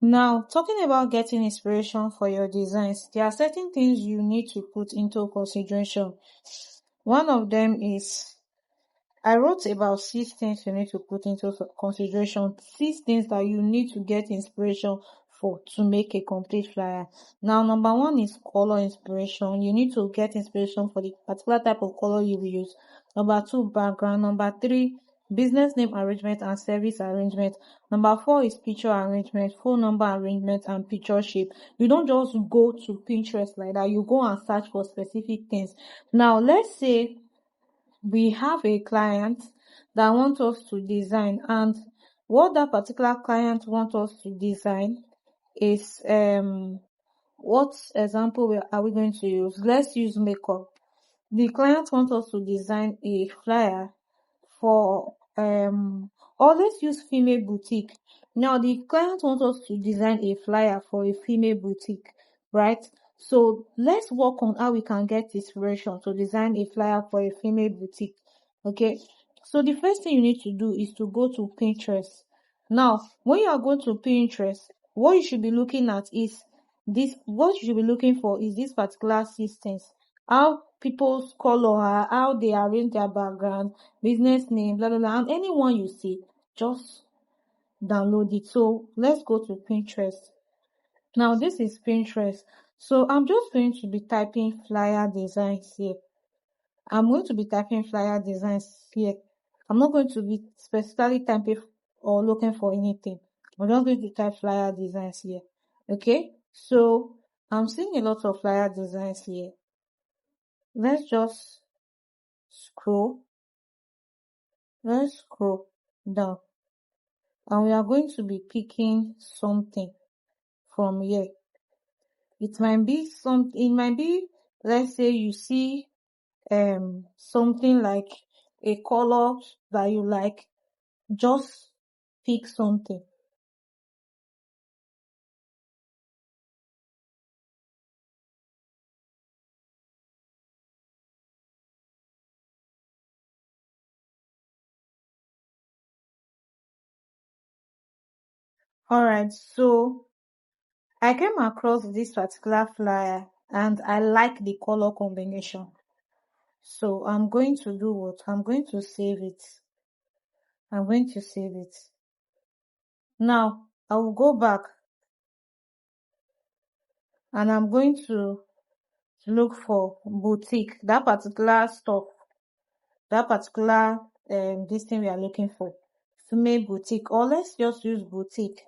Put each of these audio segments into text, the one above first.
Now, talking about getting inspiration for your designs, there are certain things you need to put into consideration. One of them is, I wrote about 6 things you need to put into consideration, 6 things that you need to get inspiration for to make a complete flyer. Now, number 1 is color inspiration. You need to get inspiration for the particular type of color you will use. Number 2, background. Number 3, business name arrangement and service arrangement. Number 4 is picture arrangement, phone number arrangement, and picture shape. You don't just go to Pinterest like that. You go and search for specific things. Now, let's say we have a client that wants us to design, and what that particular client wants us to design is what example are we going to use? Let's use makeup. The client wants us to design a flyer for or let's use female boutique. Now the client wants us to design a flyer for a female boutique, right? So let's work on how we can get inspiration to design a flyer for a female boutique. Okay, so the first thing you need to do is to go to Pinterest. Now when you are going to Pinterest, what you should be looking at is this. What you should be looking for is this particular systems, how people's color are, how they arrange their background, business name, blah blah blah, and anyone you see, just download it. So let's go to Pinterest. Now this is Pinterest. So I'm just going to be typing flyer designs here. I'm going to be typing flyer designs here. I'm not going to be specifically typing or looking for anything. I'm just going to type flyer designs here. Okay, so I'm seeing a lot of flyer designs here. Let's just scroll. Let's scroll down, and we are going to be picking something from here. It might be, let's say you see something like a color that you like. Just pick something. Alright, so I came across this particular flyer and I like the color combination. So I'm going to do what? I'm going to save it. I'm going to save it. Now I will go back and I'm going to look for boutique, that particular stuff, that particular this thing we are looking for, female boutique, or let's just use boutique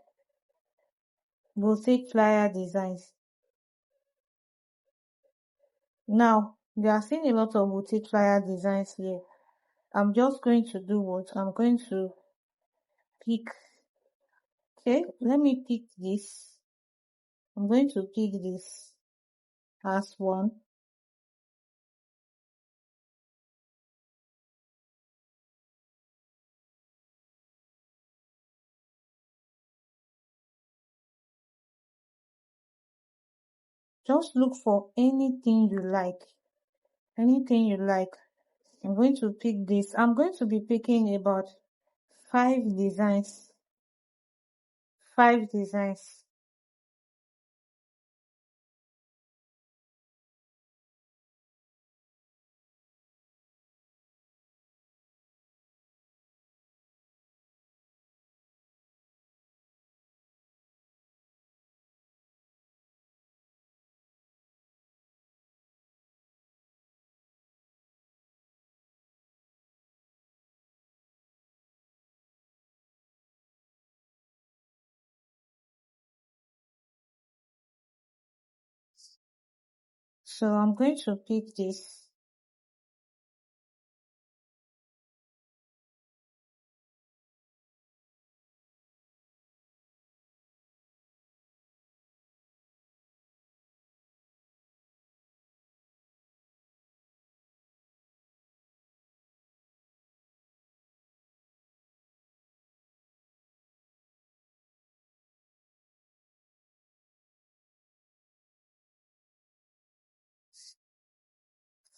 flyer designs. Now we are seeing a lot of boutique flyer designs here. I'm just going to do what? I'm going to pick. Okay, let me pick this. I'm going to pick this as one. Just look for anything you like. Anything you like. I'm going to pick this. I'm going to be picking about 5 designs. 5 designs. So I'm going to pick this.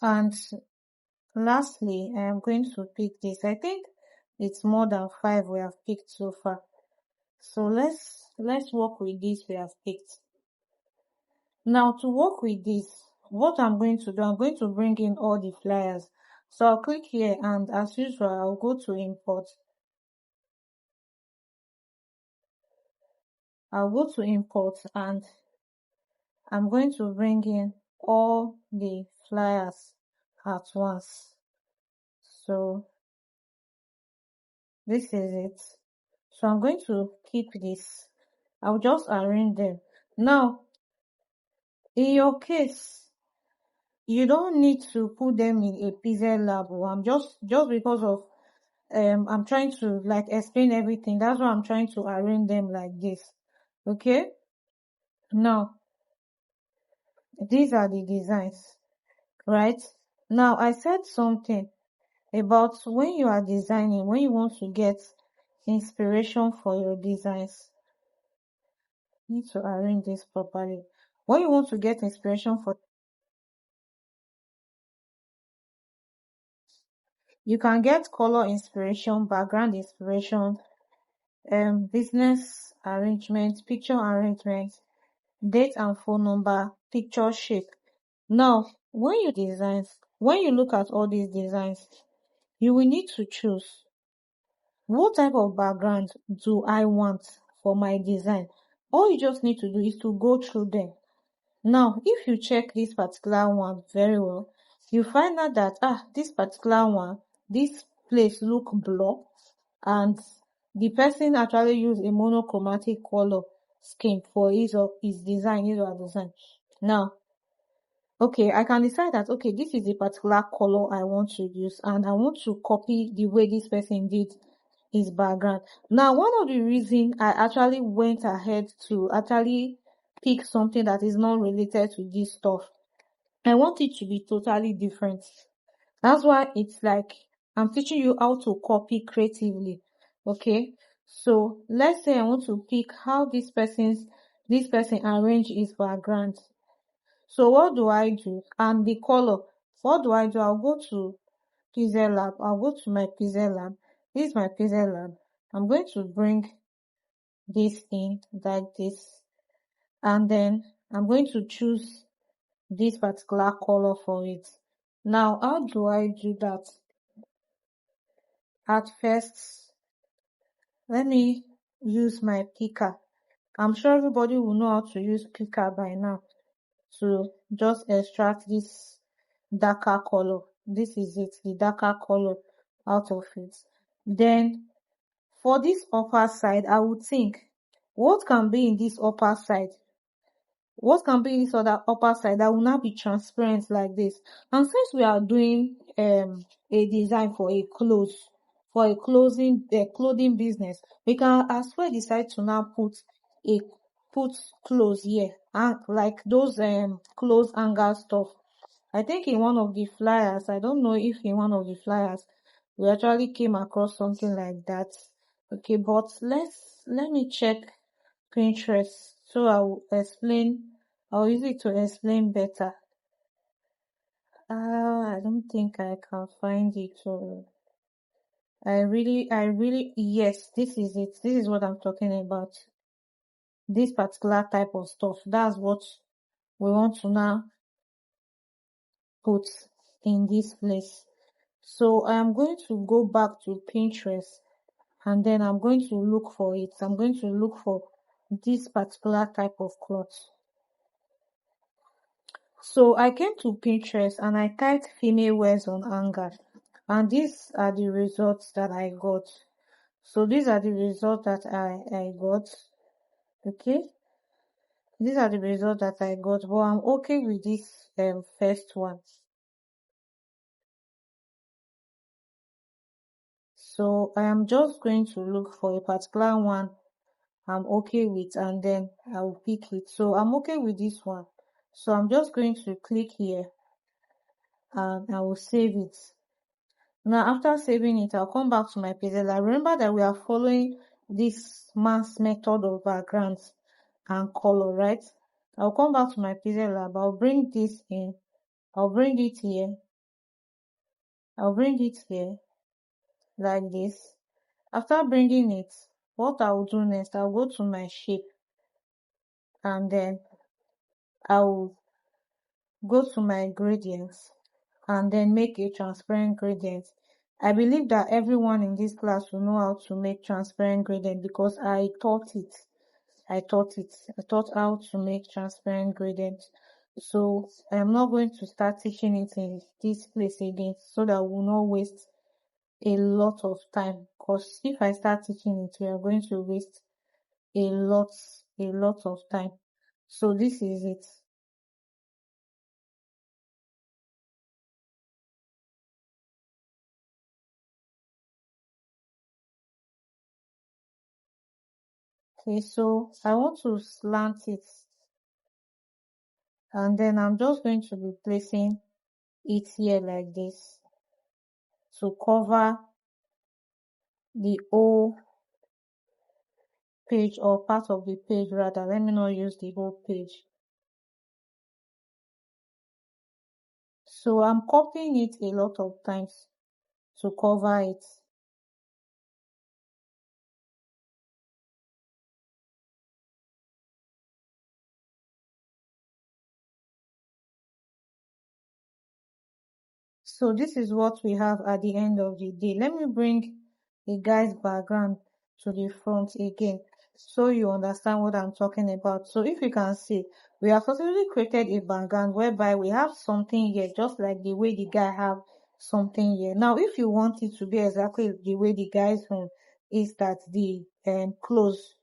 And lastly, I am going to pick this. I think it's more than 5 we have picked so far. So let's let's work with this we have picked. Now to work with this, what I'm going to do, I'm going to bring in all the flyers. So I'll click here and as usual, I'll go to import. I'll go to import and I'm going to bring in all the flyers at once. So this is it. So I'm going to keep this. I'll just arrange them. Now, in your case, you don't need to put them in a pixel lab. I'm just because of I'm trying to like explain everything. That's why I'm trying to arrange them like this. Okay? Now, these are the designs, right? Now, I said something about when you are designing, when you want to get inspiration for your designs. You need to arrange this properly. When you want to get inspiration for, you can get color inspiration, background inspiration, business arrangement, picture arrangement, date and phone number, picture shape. Now, when you look at all these designs, you will need to choose what type of background do I want for my design. All you just need to do is to go through them. Now, if you check this particular one very well, you find out that, this particular one, this place look blur and the person actually used a monochromatic color scheme for his design, his or her design. Now, okay, I can decide that, okay, this is a particular color I want to use and I want to copy the way this person did his background. Now, one of the reasons I actually went ahead to actually pick something that is not related to this stuff, I want it to be totally different. That's why it's like I'm teaching you how to copy creatively. Okay, so let's say I want to pick how this person arrange his background. So what do I do? And the color, what do I do? I'll go to Pixel Lab. I'll go to my Pixel Lab. This is my Pixel Lab. I'm going to bring this in like this. And then I'm going to choose this particular color for it. Now, how do I do that? At first, let me use my picker. I'm sure everybody will know how to use picker by now to just extract this darker color. This is it, the darker color out of it. Then for this upper side, I would think, what can be in this upper side? What can be in this other upper side that will not be transparent like this? And since we are doing a design for a clothing business, we can as well decide to now put clothes here and like those clothes hanger stuff. I think in one of the flyers, I don't know if in one of the flyers we actually came across something like that. Okay, but let me check Pinterest so I'll use it to explain better. I don't think I can find it. Yes, this is it. This is what I'm talking about. This particular type of stuff. That's what we want to now put in this place. So I'm going to go back to Pinterest and then I'm going to look for it. I'm going to look for this particular type of cloth. So I came to Pinterest and I typed female wears on hanger and these are the results that I got. So these are the results that I got. Okay. These are the results that I got, but I'm okay with this first one. So I am just going to look for a particular one I'm okay with and then I'll pick it. So I'm okay with this one. So I'm just going to click here and I will save it. Now after saving it, I'll come back to my Pixel. I remember that we are following this mass method of backgrounds and color, right? I'll come back to my Pixel Lab. I'll bring this in. I'll bring it here. I'll bring it here like this. After bringing it, what I'll do next, I'll go to my shape and then I'll go to my gradients and then make a transparent gradient. I believe that everyone in this class will know how to make transparent gradient because I taught it. I taught how to make transparent gradient. So I am not going to start teaching it in this place again so that we'll not waste a lot of time. Because if I start teaching it, we are going to waste a lot of time. So this is it. Okay, so I want to slant it and then I'm just going to be placing it here like this to cover the whole page or part of the page rather. Let me not use the whole page. So I'm copying it a lot of times to cover it. So this is what we have at the end of the day. Let me bring the guy's background to the front again so you understand what I'm talking about. So if you can see, we have successfully created a background whereby we have something here just like the way the guy have something here. Now if you want it to be exactly the way the guy's own is that the clothes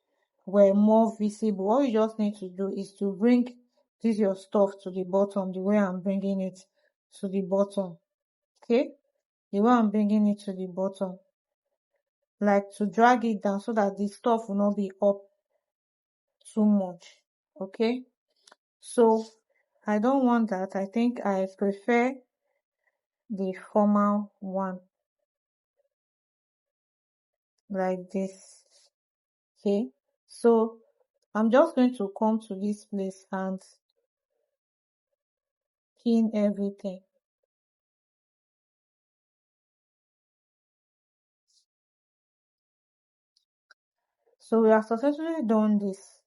were more visible, all you just need to do is to bring this your stuff to the bottom the way I'm bringing it to the bottom. Okay, the way I'm bringing it to the bottom, like to drag it down so that the stuff will not be up too much. Okay, so I don't want that. I think I prefer the formal one like this. Okay, so I'm just going to come to this place and pin everything. So we have successfully done this.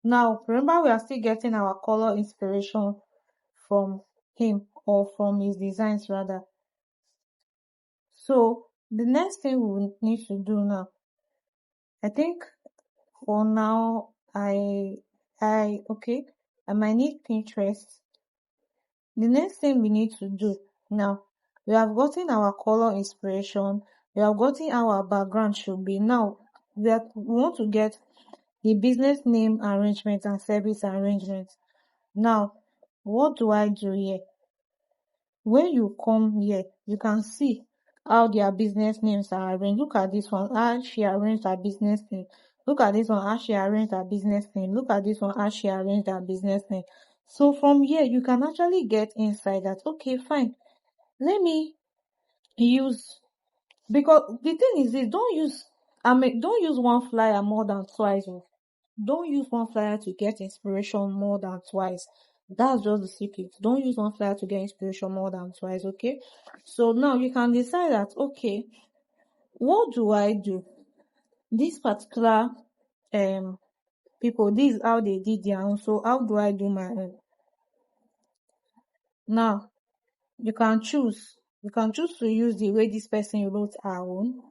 Now remember, we are still getting our color inspiration from him or from his designs rather. So the next thing we will need to do now, I think for now, okay, I might need Pinterest. The next thing we need to do now, we have gotten our color inspiration, we have gotten our background should be. Now we want to get the business name arrangement and service arrangement. Now, what do I do here? When you come here, you can see how their business names are arranged. Look at this one, how she arranged her business name. Look at this one, how she arranged her business name. Look at this one, how she arranged her business name. So from here, you can actually get inside that, okay, fine. Let me use, because the thing is this, don't use one flyer more than twice. Don't use one flyer to get inspiration more than twice. That's just the secret. Don't use one flyer to get inspiration more than twice, okay? So now you can decide that, okay, what do I do? This particular people, this is how they did their own. So how do I do my own? Now you can choose. You can choose to use the way this person wrote her own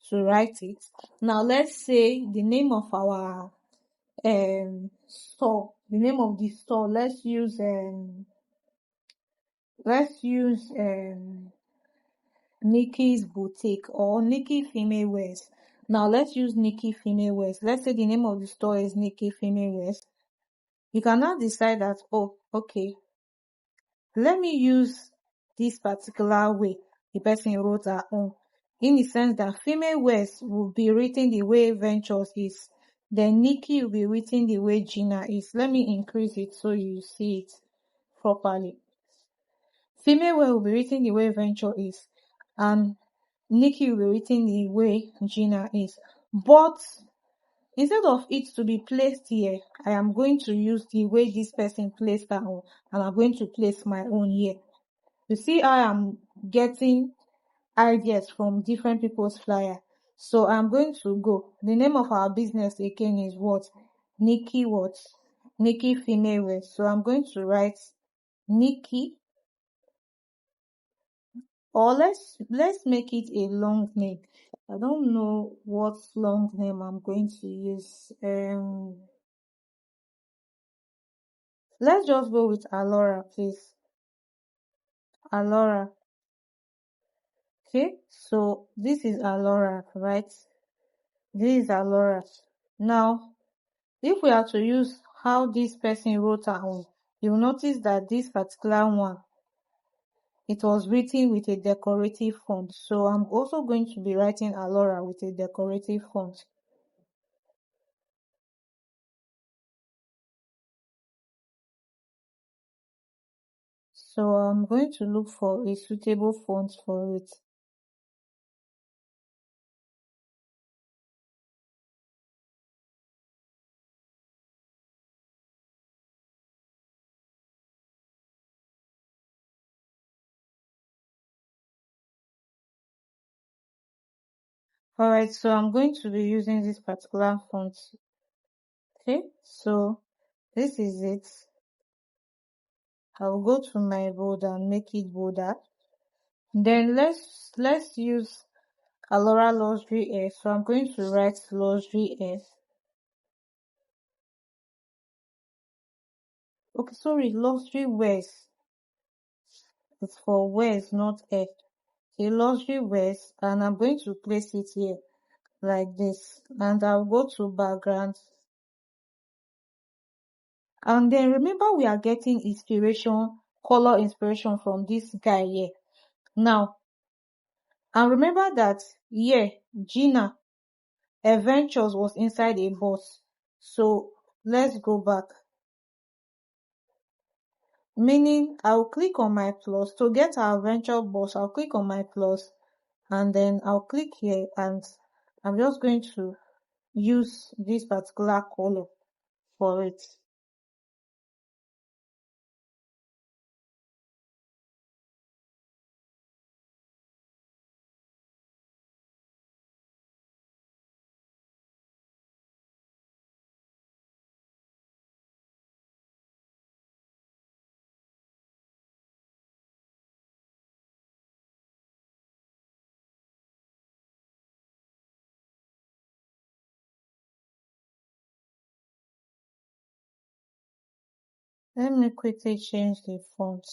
to write it. Now let's say the name of our store, the name of the store, let's use Nikki's boutique or Nikki female wears. Now let's use Nikki female wears. Let's say the name of the store is Nikki female wears. You can now decide that, oh, okay, let me use this particular way the person wrote her own, in the sense that female wears will be written the way Ventures is, then Nikki will be written the way Gina is. Let me increase it so you see it properly. Female wear will be written the way Venture is, and Nikki will be written the way Gina is. But instead of it to be placed here, I am going to use the way this person placed her own, and I'm going to place my own here. You see how I'm getting ideas from different people's flyer. So I'm going to go. The name of our business again is what? Nikki what? Nikki female wear. So I'm going to write Nikki, or let's make it a long name. I don't know what long name I'm going to use. Let's just go with Alora, please. Alora. Okay, so this is Alora, right? This is Alora. Now, if we are to use how this person wrote her own, you'll notice that this particular one, it was written with a decorative font. So I'm also going to be writing Alora with a decorative font. So I'm going to look for a suitable font for it. Alright, so I'm going to be using this particular font. Okay, so this is it. I'll go to my bold and make it bolder. Then let's use Alora Luxury Air. So I'm going to write Luxury Air. Okay, sorry, Luxury Wears. It's for wears, not air. Okay, Luxury Wears, and I'm going to place it here like this. And I'll go to background. And then remember, we are getting inspiration, color inspiration from this guy here. Now, and remember that here, Gina Adventures was inside a bus. So let's go back. Meaning I'll click on my plus to get our adventure bus. I'll click on my plus and then I'll click here, and I'm just going to use this particular color for it. Let me quickly change the font.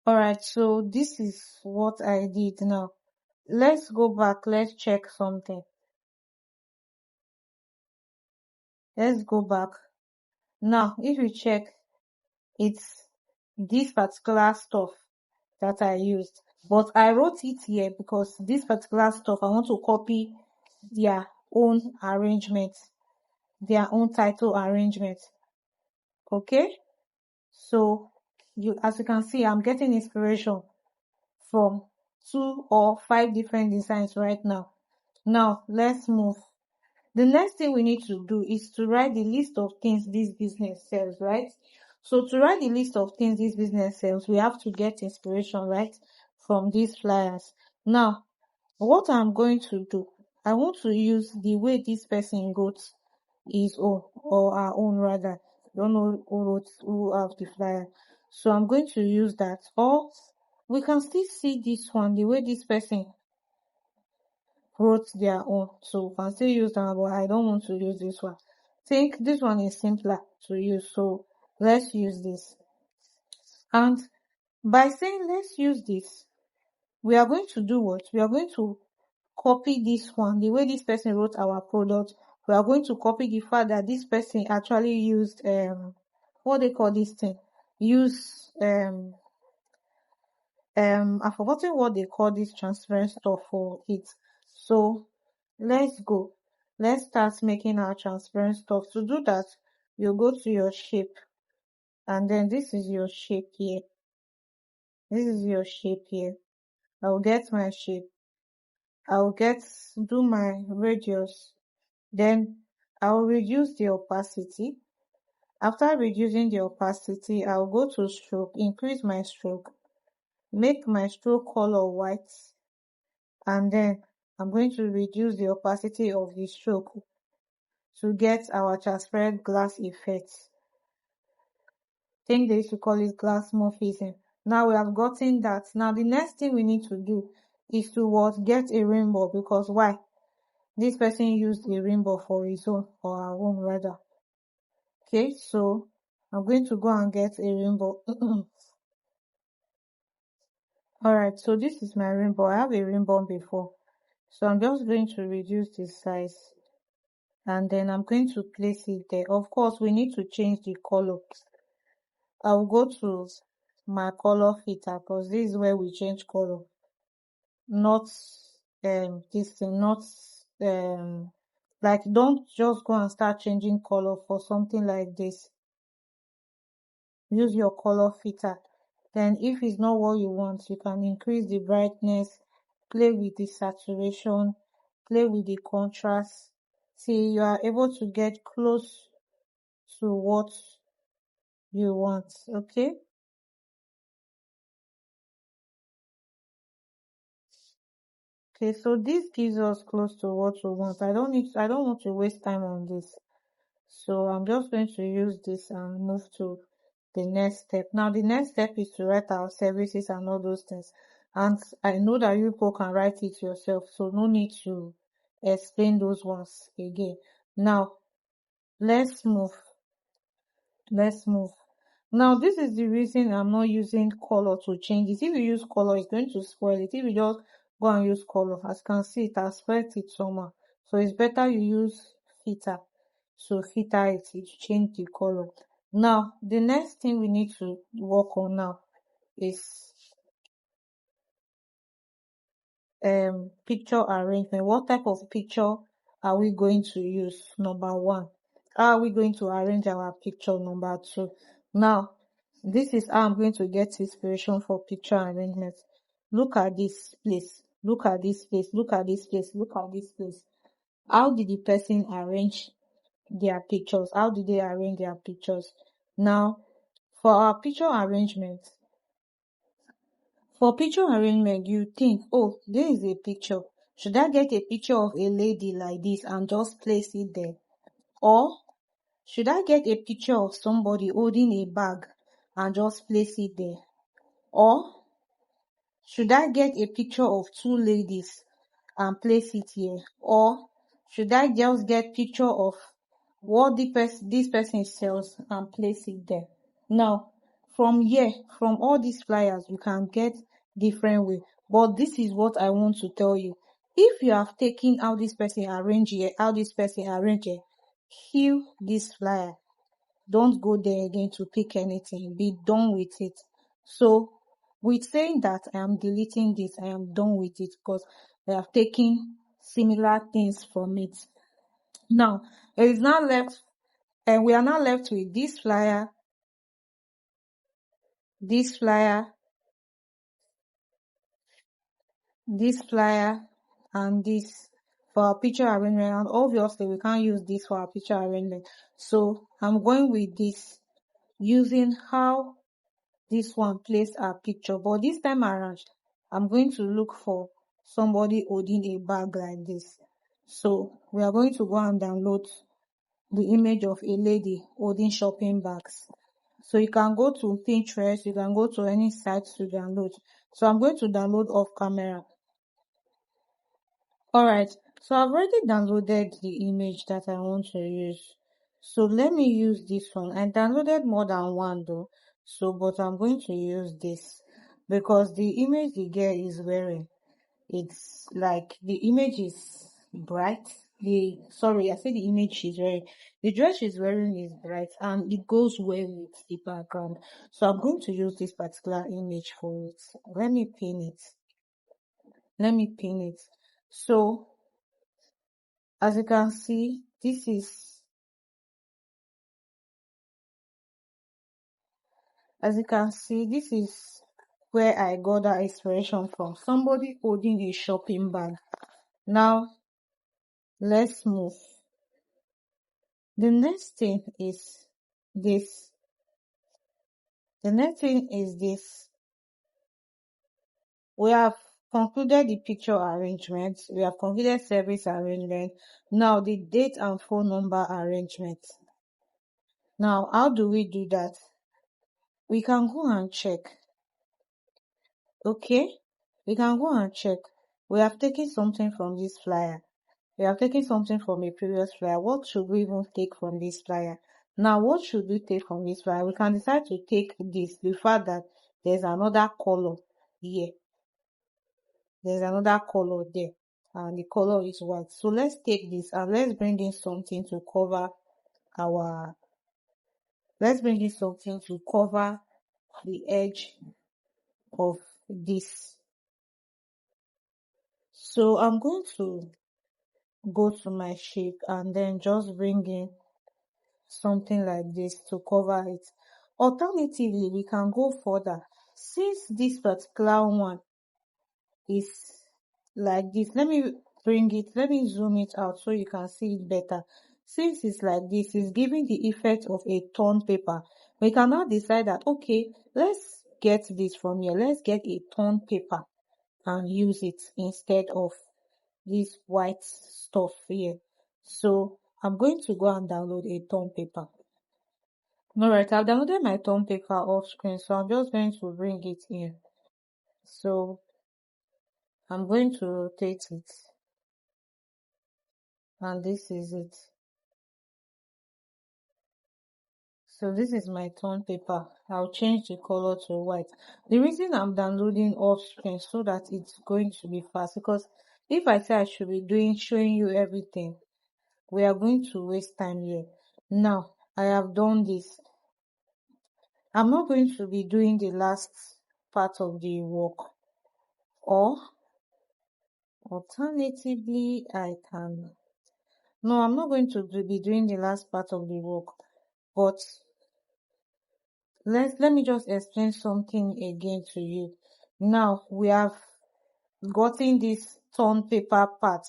Alright, so this is what I did now. Let's go back. Let's check something. Let's go back. Now, if you check, it's this particular stuff that I used. But I wrote it here because this particular stuff, I want to copy their own arrangement, their own title arrangement. Okay? So, as you can see, I'm getting inspiration from 2 or 5 different designs right now. Now, let's move. The next thing we need to do is to write the list of things this business sells, right? So to write the list of things this business sells, we have to get inspiration, right, from these flyers. Now, what I'm going to do, I want to use the way this person wrote his own, or our own rather. Don't know who have the flyer. So I'm going to use that. Or we can still see this one, the way this person wrote their own. So we can still use that, but I don't want to use this one. Think this one is simpler to use, so let's use this. And by saying let's use this, we are going to do what? We are going to copy this one, the way this person wrote our product. We are going to copy the fact that this person actually used what they call this thing. Use I've forgotten what they call this transparent stuff for it. So let's go. Let's start making our transparent stuff. To do that, you go to your shape, and then this is your shape here. This is your shape here. I'll get my shape. I'll do my radius, then I'll reduce the opacity. After reducing the opacity, I'll go to stroke, increase my stroke, make my stroke color white, and then I'm going to reduce the opacity of the stroke to get our transparent glass effect. I think they used to call it glass morphism. Now we have gotten that. Now the next thing we need to do is to what? Get a rainbow, because why? This person used a rainbow for his own, or our own rather. Okay, so I'm going to go and get a rainbow. Alright, so this is my rainbow. I have a rainbow before. So I'm just going to reduce the size, and then I'm going to place it there. Of course, we need to change the color. I'll go to my color filter, because this is where we change color. Not this thing, not like, don't just go and start changing color for something like this. Use your color filter. Then if it's not what you want, you can increase the brightness, play with the saturation, play with the contrast, till you are able to get close to what you want. Okay, so this gives us close to what we want. I don't want to waste time on this, so I'm just going to use this and move to the next step. Now the next step is to write our services and all those things, and I know that you people can write it yourself, so no need to explain those ones again. Now let's move. Now this is the reason I'm not using color to change it. If you use color, it's going to spoil it. If you just go and use color, as you can see, it has spoiled it somehow. So it's better you use filter. So filter it to change the color. Now the next thing we need to work on now is picture arrangement. What type of picture are we going to use? Number one. How are we going to arrange our picture? Number two. Now this is how I'm going to get inspiration for picture arrangement. Look at this place. Look at this place. Look at this place. Look at this place. How did the person arrange their pictures? How did they arrange their pictures? Now, for our picture arrangement, you think, oh, there is a picture. Should I get a picture of a lady like this and just place it there? Or should I get a picture of somebody holding a bag and just place it there? Or should I get a picture of two ladies and place it here? Or should I just get picture of what this person sells and place it there? Now, from here, from all these flyers, you can get different way. But this is what I want to tell you. If you have taken how this person arrange here, how this person arrange here, kill this flyer. Don't go there again to pick anything. Be done with it. So, with saying that, I am deleting this. I am done with it because I have taken similar things from it. Now, it is now left, and we are now left with this flyer, this flyer, this flyer, and this for our picture arrangement. And obviously, we can't use this for our picture arrangement. So, I'm going with this, using how this one place our picture. But this time around, I'm going to look for somebody holding a bag like this. So we are going to go and download the image of a lady holding shopping bags. So you can go to Pinterest, you can go to any site to download. So I'm going to download off camera. Alright, so I've already downloaded the image that I want to use. So let me use this one. I downloaded more than one though. So, but I'm going to use this because the image the girl is wearing, it's like the image is bright. I said the image she's wearing. The dress she's wearing is bright and it goes well with the background. So I'm going to use this particular image for it. Let me pin it. So as you can see, this is where I got that inspiration from. Somebody holding a shopping bag. Now let's move. The next thing is this. The next thing is this. We have concluded the picture arrangement. We have concluded service arrangement. Now the date and phone number arrangement. Now, how do we do that? We can go and check. Okay? We can go and check. We have taken something from this flyer. We have taken something from a previous flyer. What should we even take from this flyer? Now, what should we take from this flyer? We can decide to take this, the fact that there's another color here. There's another color there, and the color is white. So let's take this and let's bring in something to cover our, let's bring in something to cover the edge of this. So I'm going to go to my shape and then just bring in something like this to cover it. Alternatively, we can go further. Since this particular one is like this, let me zoom it out so you can see it better. Since it's like this, it's giving the effect of a torn paper. We can now decide that, okay, let's get this from here. Let's get a torn paper and use it instead of this white stuff here. So I'm going to go and download a torn paper. Alright, I've downloaded my torn paper off screen, so I'm just going to bring it in. So I'm going to rotate it, and this is it. So this is my torn paper. I'll change the color to white. The reason I'm downloading off screen so that it's going to be fast, because if I say I should be showing you everything, we are going to waste time here. Now I have done this. I'm not going to be doing the last part of the work, or alternatively I can, no, I'm not going to be doing the last part of the work, but let me just explain something again to you. Now we have gotten this torn paper part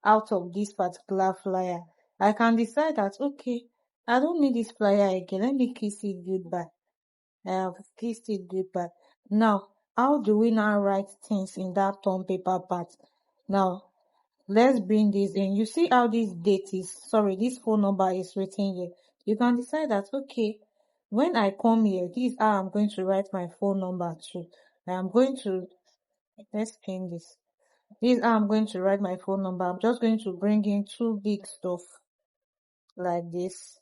out of this particular flyer. I can decide that, okay, I don't need this flyer again. Let me kiss it goodbye. I have kissed it goodbye. Now, how do we now write things in that torn paper part? Now, let's bring this in. You see how this this phone number is written here. You can decide that, okay, when I come here, this is how I'm going to write my phone number too. I am going to, let's pin this. This is how I'm going to write my phone number. I'm just going to bring in two big stuff like this.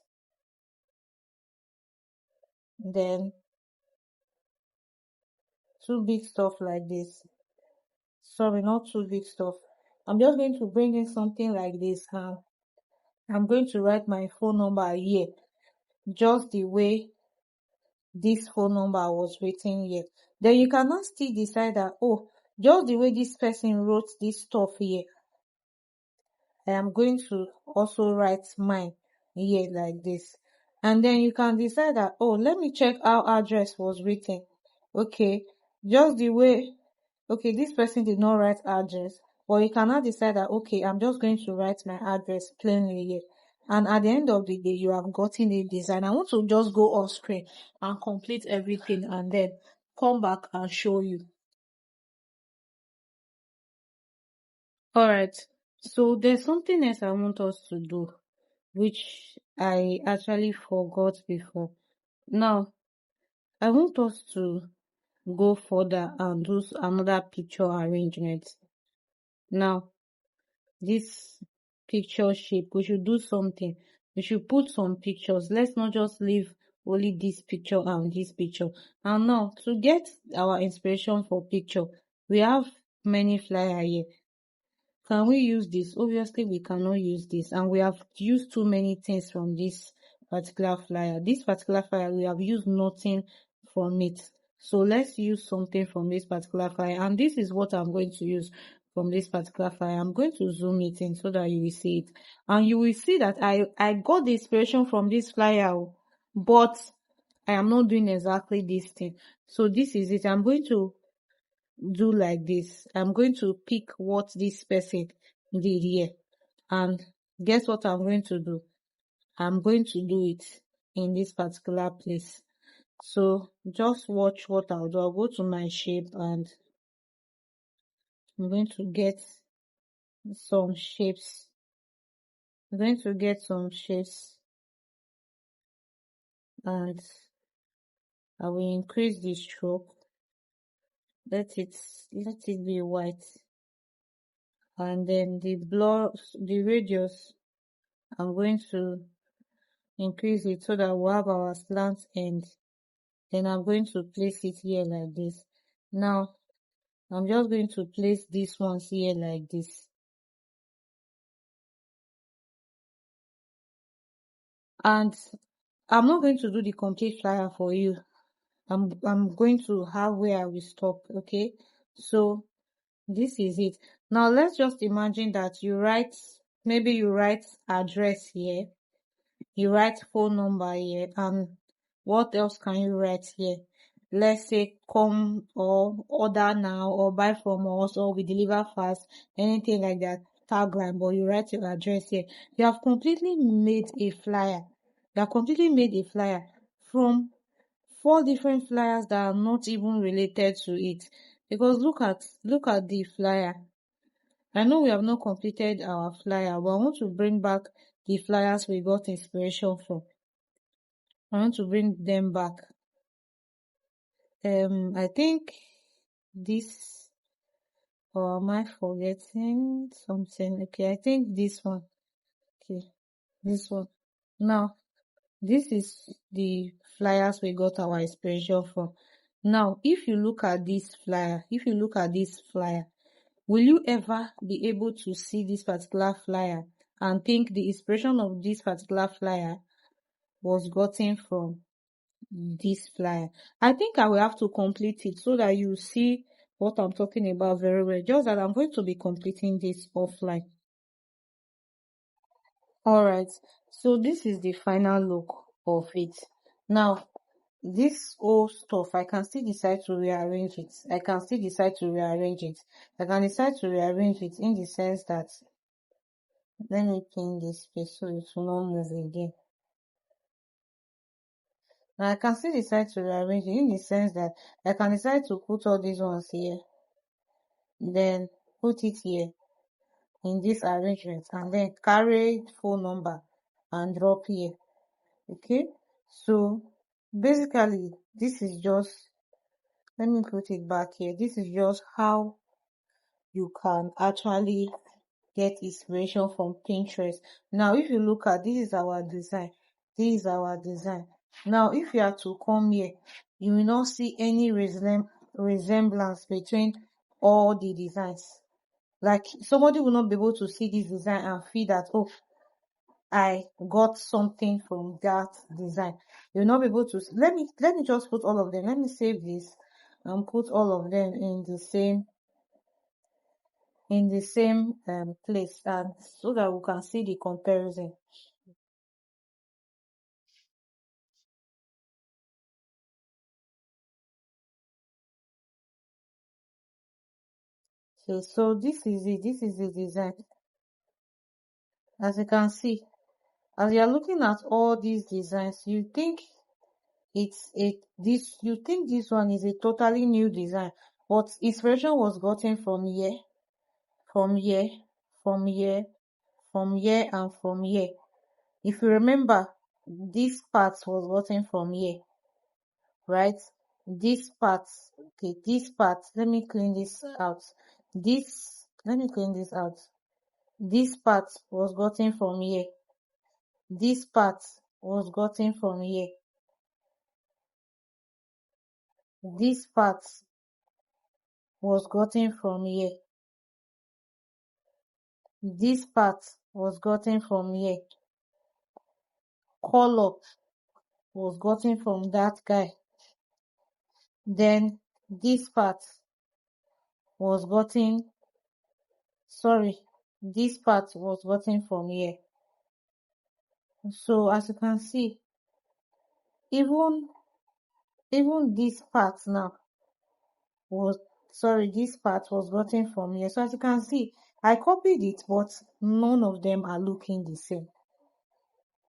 Then two big stuff like this. Sorry, not too big stuff. I'm just going to bring in something like this, and I'm going to write my phone number here, just the way this phone number was written here. Then you cannot still decide that, oh, just the way this person wrote this stuff here, I am going to also write mine here like this. And then you can decide that, oh, let me check how address was written. Okay, just the way, okay, this person did not write address, but you cannot decide that, okay, I'm just going to write my address plainly here. And at the end of the day, you have gotten a design. I want to just go off screen and complete everything and then come back and show you. Alright, so there's something else I want us to do, which I actually forgot before. Now, I want us to go further and do another picture arrangement. Now, this picture shape, we should do something. We should put some pictures. Let's not just leave only this picture and this picture. And now, to get our inspiration for picture, we have many flyer here. Can we use this? Obviously, we cannot use this. And we have used too many things from this particular flyer. This particular flyer, we have used nothing from it. So let's use something from this particular flyer. And this is what I'm going to use from this particular flyer. I'm going to zoom it in so that you will see it. And you will see that I got the inspiration from this flyer, but I am not doing exactly this thing. So this is it. I'm going to do like this. I'm going to pick what this person did here. And guess what I'm going to do? I'm going to do it in this particular place. So just watch what I'll do. I'll go to my shape and I'm going to get some shapes. I'm going to get some shapes and I will increase the stroke. Let it be white. And then the radius, I'm going to increase it so that we'll have our slant end. Then I'm going to place it here like this. Now, I'm just going to place these ones here like this. And I'm not going to do the complete flyer for you. I'm going to have where I will stop, okay? So this is it. Now let's just imagine that maybe you write address here, you write phone number here, and what else can you write here? Let's say come or order now or buy from us or we deliver fast, anything like that, tagline, but you write your address here. You have completely made a flyer. You have completely made a flyer from 4 different flyers that are not even related to it. Because look at the flyer. I know we have not completed our flyer, but I want to bring back the flyers we got inspiration from. I want to bring them back. I think this, or am I forgetting something? Okay, I think this one. Okay, this one. Now, this is the flyers we got our inspiration from. Now, if you look at this flyer, will you ever be able to see this particular flyer and think the inspiration of this particular flyer was gotten from this flyer? I think I will have to complete it so that you see what I'm talking about very well. Just that I'm going to be completing this offline. Alright, so this is the final look of it. Now, this old stuff, I can still decide to rearrange it. I can decide to rearrange it in the sense that, let me pin this space so it will not move again. Now I can still decide to rearrange it in the sense that I can decide to put all these ones here, then put it here in this arrangement, and then carry phone number and drop here. Okay, so basically this is just, let me put it back here. This is just how you can actually get inspiration from Pinterest. Now, if you look at this is our design. This is our design. Now, if you are to come here, you will not see any resemblance between all the designs. Like somebody will not be able to see this design and feel that, oh, I got something from that design. You'll not be able to. Let me just put all of them. Let me save this and put all of them in the same place, and so that we can see the comparison. So this is it. This is the design. As you can see, as you are looking at all these designs, you think you think this one is a totally new design, but inspiration was gotten from here, from here, from here, from here, and from here. If you remember, this part was gotten from here, right? This part, okay, this part, let me clean this out. Let me clean this out. This part was gotten from here. This part was gotten from here. This part was gotten from here. This part was gotten from here. Color was gotten from that guy. Then this part was gotten, sorry, this part was gotten from here. So as you can see, even this part now was, sorry, this part was gotten from here. So as you can see, I copied it, but none of them are looking the same.